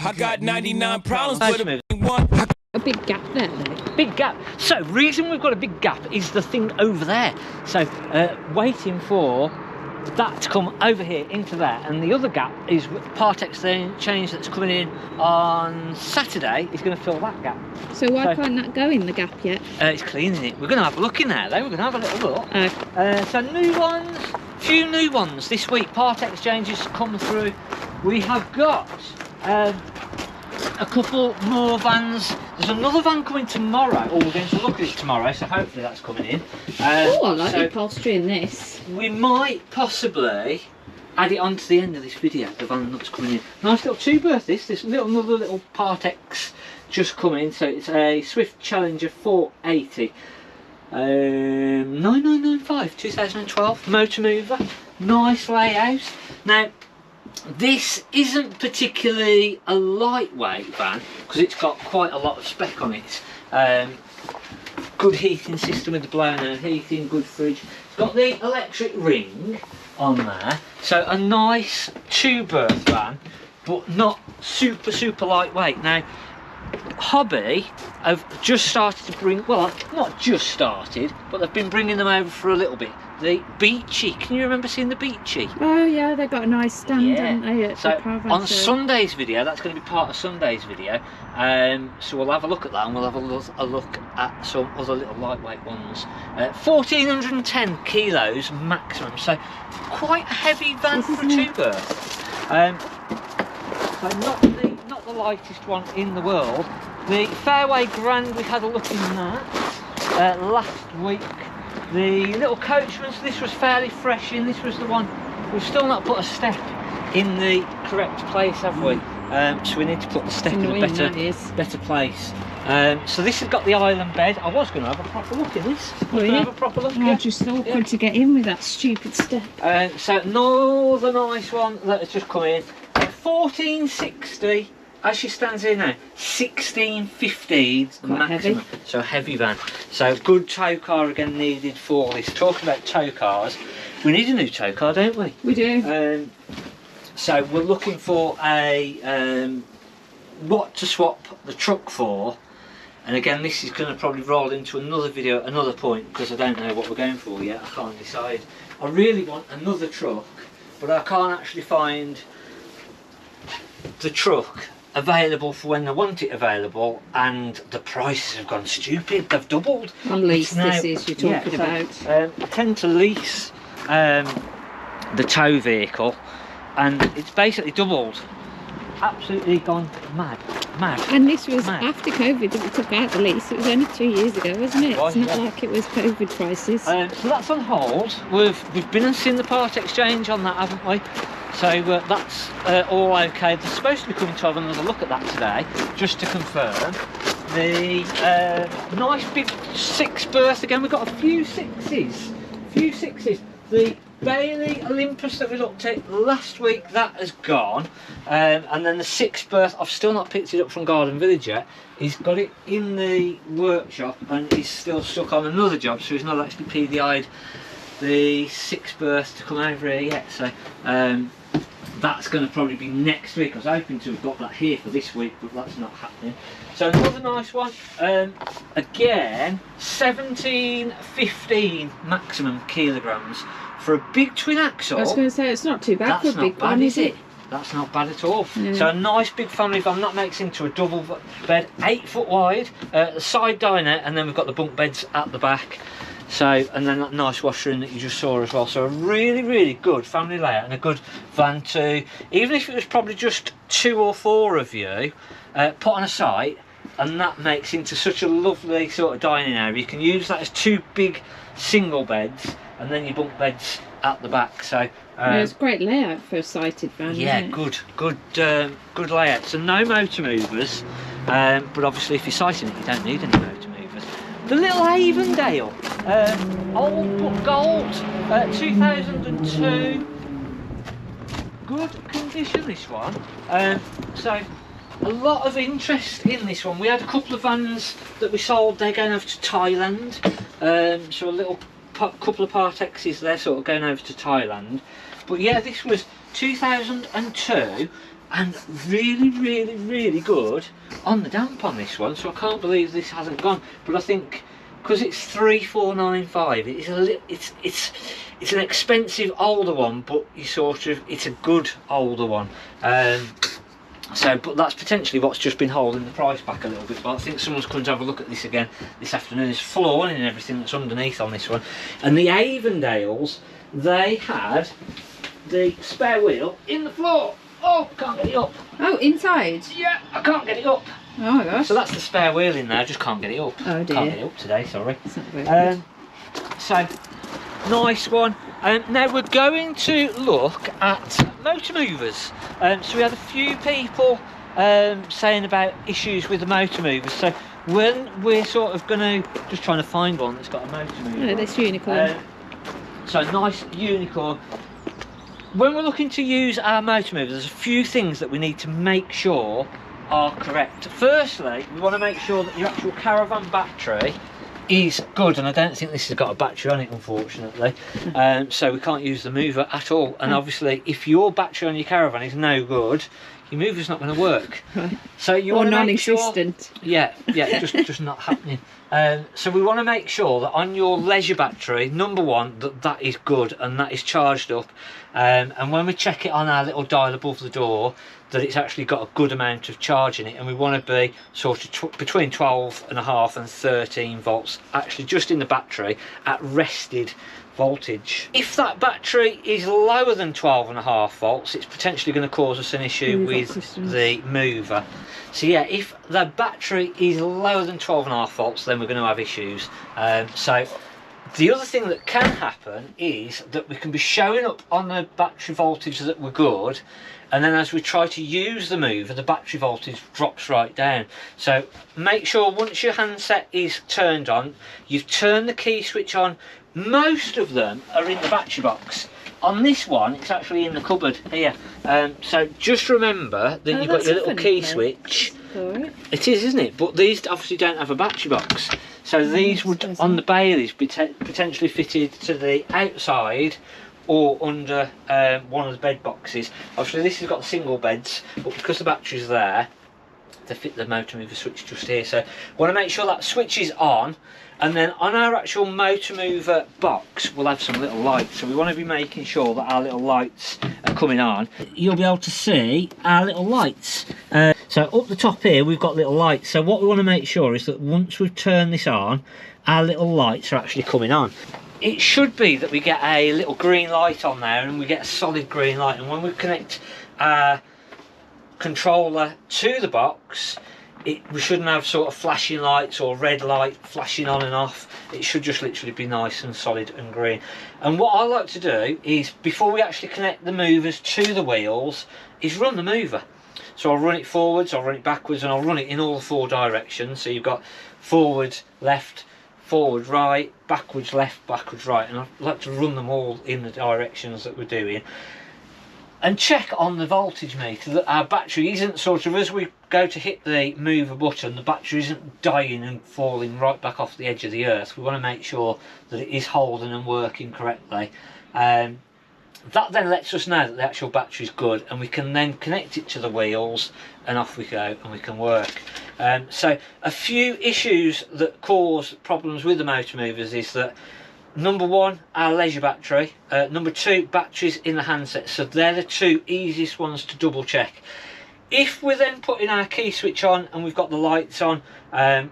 I got 99 problems, but one. A big gap there, though. Big gap. So, reason we've got a big gap is the thing over there. So, waiting for that to come over here into there, and the other gap is part exchange that's coming in on Saturday is going to fill that gap. So why can't that go in the gap yet? It's cleaning it. We're going to have a look in there though. We're going to have a little look. Oh. So new ones, few new ones this week. Part exchanges come through. We have got a couple more vans. There's another van coming tomorrow, or we're going to look at it tomorrow, so hopefully that's coming in. Oh, I like the upholstery in this. We might possibly add it on to the end of this video, the van that's coming in. Nice little two-berth this another little Part-X just come in, so it's a Swift Challenger 480. 9995, 2012, Motormover, nice layout. Now, this isn't particularly a lightweight van because it's got quite a lot of spec on it. Good heating system with the blown air heating, good fridge. It's got the electric ring on there, so a nice two-berth van, but not super lightweight. Now, Hobby have just started to bring, well, not just started, but they've been bringing them over for a little bit. The Beachy, can you remember seeing the Beachy? Oh yeah, they've got a nice stand, haven't they, at so the caravan on show. Sunday's video, that's going to be part of Sunday's video, so we'll have a look at that, and we'll have a look at some other little lightweight ones. 1410 kilos maximum, so quite a heavy van for a two-berth. So not the lightest one in the world. The Fairway Grand, we had a look in that last week. The little Coachman, so this was fairly fresh in. This was the one. We've still not put a step in the correct place, have we? So we need to put the step in a better place. So this has got the island bed. I was going to have a proper look at this. Have a proper look. Oh, just awkward to get in with that stupid step. So another nice one that has just come in. 1460. As she stands here now, 1615 maximum. Heavy. So heavy van. So good tow car again needed for this. Talking about tow cars, we need a new tow car, don't we? We do. So we're looking for a what to swap the truck for. And again, this is going to probably roll into another video, another point, because I don't know what we're going for yet. I can't decide. I really want another truck, but I can't actually find the truck available for when they want it available, and the prices have gone stupid. They've doubled. On lease, this is you're talking about. I tend to lease the tow vehicle, and it's basically doubled. Absolutely gone mad. And this was after COVID that we took out the lease. It was only 2 years ago, wasn't it? It's not like it was COVID prices. So that's on hold. We've been and seen the part exchange on that, haven't we? So that's all okay. They're supposed to be coming to have another look at that today, just to confirm. The nice big six-berth again. We've got a few sixes. The Bailey Olympus that we looked at last week, that has gone. And then the six-berth, I've still not picked it up from Garden Village yet. He's got it in the workshop and he's still stuck on another job, so he's not actually PDI'd the six-berth to come over here yet. So that's going to probably be next week. I was hoping to have got that here for this week, but that's not happening. So another nice one. Again, 1715 maximum kilograms for a big twin axle. I was going to say, it's not too bad for a big van, is it? That's not bad at all. Yeah. So a nice big family van that makes into a double bed, 8 foot wide, the side dinette, and then we've got the bunk beds at the back. So, and then that nice washroom that you just saw as well. So a really good family layout and a good van too. Even if it was probably just 2 or 4 of you put on a site, and that makes into such a lovely sort of dining area. You can use that as 2 big single beds, and then your bunk beds at the back. So it's a great layout for a sighted van. yeah, isn't it? good layout. So no motor movers, but obviously if you're sighting it, you don't need any motor movers. The little Avondale, old but gold, 2002. Good condition, this one. So a lot of interest in this one. We had a couple of vans that we sold. They're going over to Thailand. So a little couple of Part-X's there, sort of going over to Thailand. But yeah, this was 2002. and really good on the damp on this one, so I can't believe this hasn't gone. But I think because it's 3495, it is a little, it's an expensive older one, but it's a good older one. So, but that's potentially what's just been holding the price back a little bit. But I think someone's coming to have a look at this again this afternoon. There's flooring and everything that's underneath on this one. And the Avondales, they had the spare wheel in the floor. Oh, can't get it up. Oh, inside? Yeah, I can't get it up. Oh my gosh. So that's the spare wheel in there, I just can't get it up. Oh dear. Can't get it up today, sorry. It's not very good. So, nice one. Now we're going to look at Motormovers. So we had a few people saying about issues with the Motormovers. So when we're sort of going to, just trying to find one that's got a Motormover. Oh, this unicorn. So nice unicorn. When we're looking to use our Motormover, there's a few things that we need to make sure are correct. Firstly, we want to make sure that your actual caravan battery is good, and I don't think this has got a battery on it, unfortunately. So we can't use the mover at all. And obviously, if your battery on your caravan is no good, your mover's not going to work. Right. So you or want to make sure, non-existent. yeah, just not happening. So we want to make sure that on your leisure battery, number one, that is good and that is charged up. And when we check it on our little dial above the door, that it's actually got a good amount of charge in it, and we want to be sort of between 12.5 and 13 volts actually just in the battery at rested voltage. If that battery is lower than 12.5 volts, it's potentially going to cause us an issue with the mover. So yeah, if the battery is lower than 12.5 volts, then we're going to have issues. So the other thing that can happen is that we can be showing up on the battery voltage that we're good, and then as we try to use the mover, the battery voltage drops right down. So make sure once your handset is turned on, you've turned the key switch on. Most of them are in the battery box. On this one, it's actually in the cupboard here. So just remember that you've got your little key switch. It is, isn't it? But these obviously don't have a battery box. So these would, on the Baileys, be potentially fitted to the outside or under one of the bed boxes. Obviously this has got single beds, but because the battery's there, they fit the Motormover switch just here. So want to make sure that switch is on, and then on our actual Motormover box we'll have some little lights. So we want to be making sure that our little lights are coming on. You'll be able to see our little lights. So up the top here we've got little lights. So what we want to make sure is that once we've turned this on, our little lights are actually coming on. It should be that we get a little green light on there, and we get a solid green light, and when we connect our controller to the box, we shouldn't have sort of flashing lights or red light flashing on and off. It should just literally be nice and solid and green. And what I like to do is, before we actually connect the movers to the wheels, is run the mover. So I'll run it forwards, I'll run it backwards, and I'll run it in all 4 directions. So you've got forward, left, forward, right, backwards, left, backwards, right, and I like to run them all in the directions that we're doing. And check on the voltage meter that our battery isn't sort of, as we go to hit the mover button, the battery isn't dying and falling right back off the edge of the earth. We want to make sure that it is holding and working correctly. That then lets us know that the actual battery is good, and we can then connect it to the wheels, and off we go and we can work. So a few issues that cause problems with the Motormovers is that, number one, our leisure battery. Number two, batteries in the handset. So they're the 2 easiest ones to double check. If we're then putting our key switch on and we've got the lights on,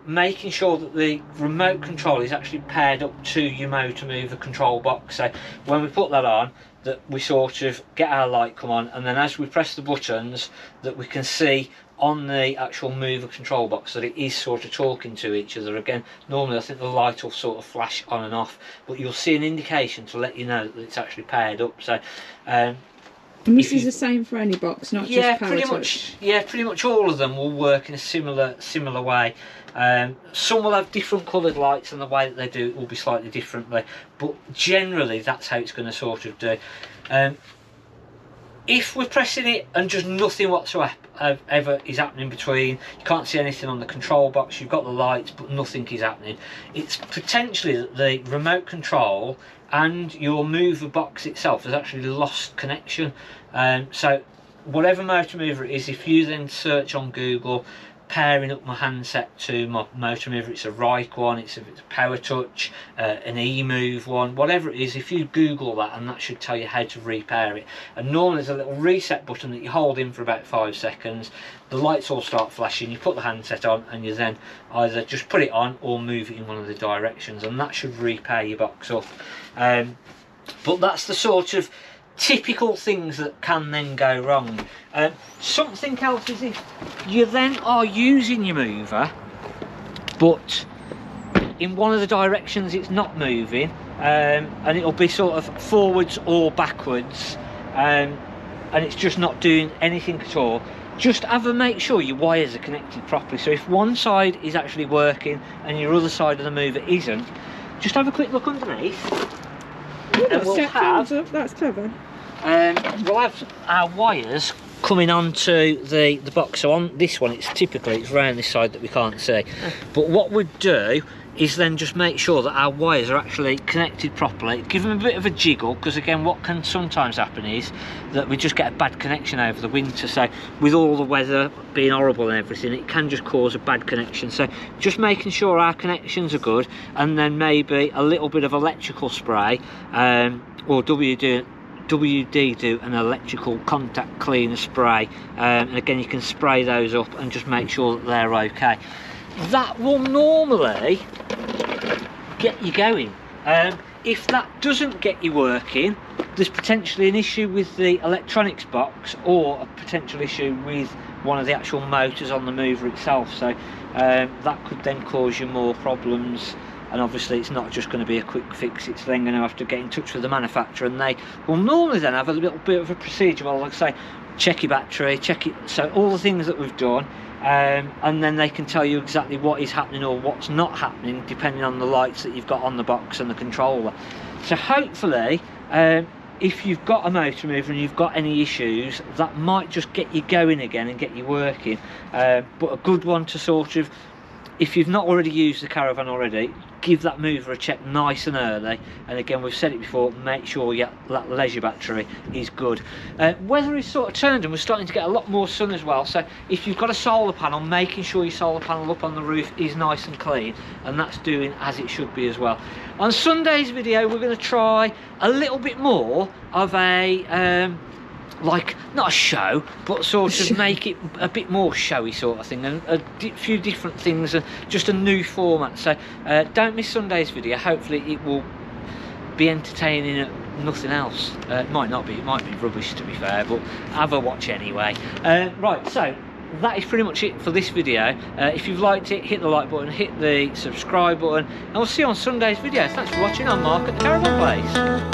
making sure that the remote control is actually paired up to your Motormover control box. So when we put that on, that we sort of get our light come on, and then as we press the buttons, that we can see on the actual mover control box that it is sort of talking to each other. Again, normally I think the light will sort of flash on and off, but you'll see an indication to let you know that it's actually paired up. So and this is the same for any box, not just Power Touch? Yeah, pretty much all of them will work in a similar way. Some will have different coloured lights, and the way that they do it will be slightly differently, but generally that's how it's going to sort of do. If we're pressing it and just nothing whatsoever is happening between, you can't see anything on the control box, you've got the lights but nothing is happening, it's potentially that the remote control and your mover box itself has actually lost connection. So whatever Motormover it is, if you then search on Google pairing up my handset to my Motormover, it's a Rike one, it's a Power Touch, an eMove one, whatever it is, if you Google that, and that should tell you how to repair it. And normally there's a little reset button that you hold in for about 5 seconds, the lights all start flashing, you put the handset on, and you then either just put it on or move it in one of the directions, and that should repair your box up. But that's the sort of typical things that can then go wrong. Something else is if you then are using your mover but in one of the directions it's not moving, and it'll be sort of forwards or backwards, and it's just not doing anything at all, just make sure your wires are connected properly. So if one side is actually working and your other side of the mover isn't, just have a quick look underneath. That's clever. We'll have our wires coming onto the box. So on this one, it's round this side that we can't see. But what we'd do is then just make sure that our wires are actually connected properly. Give them a bit of a jiggle, because again, what can sometimes happen is that we just get a bad connection over the winter. So with all the weather being horrible and everything, it can just cause a bad connection. So just making sure our connections are good, and then maybe a little bit of electrical spray, or WD do an electrical contact cleaner spray, and again you can spray those up and just make sure that they're okay. That will normally get you going. If that doesn't get you working, there's potentially an issue with the electronics box, or a potential issue with one of the actual motors on the mover itself. So that could then cause you more problems. And obviously it's not just going to be a quick fix, it's then going to have to get in touch with the manufacturer, and they will normally then have a little bit of a procedure. Well, like I say, check your battery, check it, so all the things that we've done, and then they can tell you exactly what is happening or what's not happening, depending on the lights that you've got on the box and the controller. So hopefully, if you've got a Motormover and you've got any issues, that might just get you going again and get you working. But a good one to sort of, if you've not already used the Caravan already, give that mover a check nice and early. And again, we've said it before, make sure that leisure battery is good. Weather is sort of turned and we're starting to get a lot more sun as well, so if you've got a solar panel, making sure your solar panel up on the roof is nice and clean, and that's doing as it should be as well. On Sunday's video, we're going to try a little bit more of a like, not a show, but sort of make it a bit more showy sort of thing, and a few different things, and just a new format. So don't miss Sunday's video. Hopefully it will be entertaining at nothing else. It might not be, it might be rubbish to be fair, but have a watch anyway. Right, so that is pretty much it for this video. If you've liked it, hit the like button, hit the subscribe button, and we'll see you on Sunday's video. Thanks for watching. I'm Mark at the Caravan Place.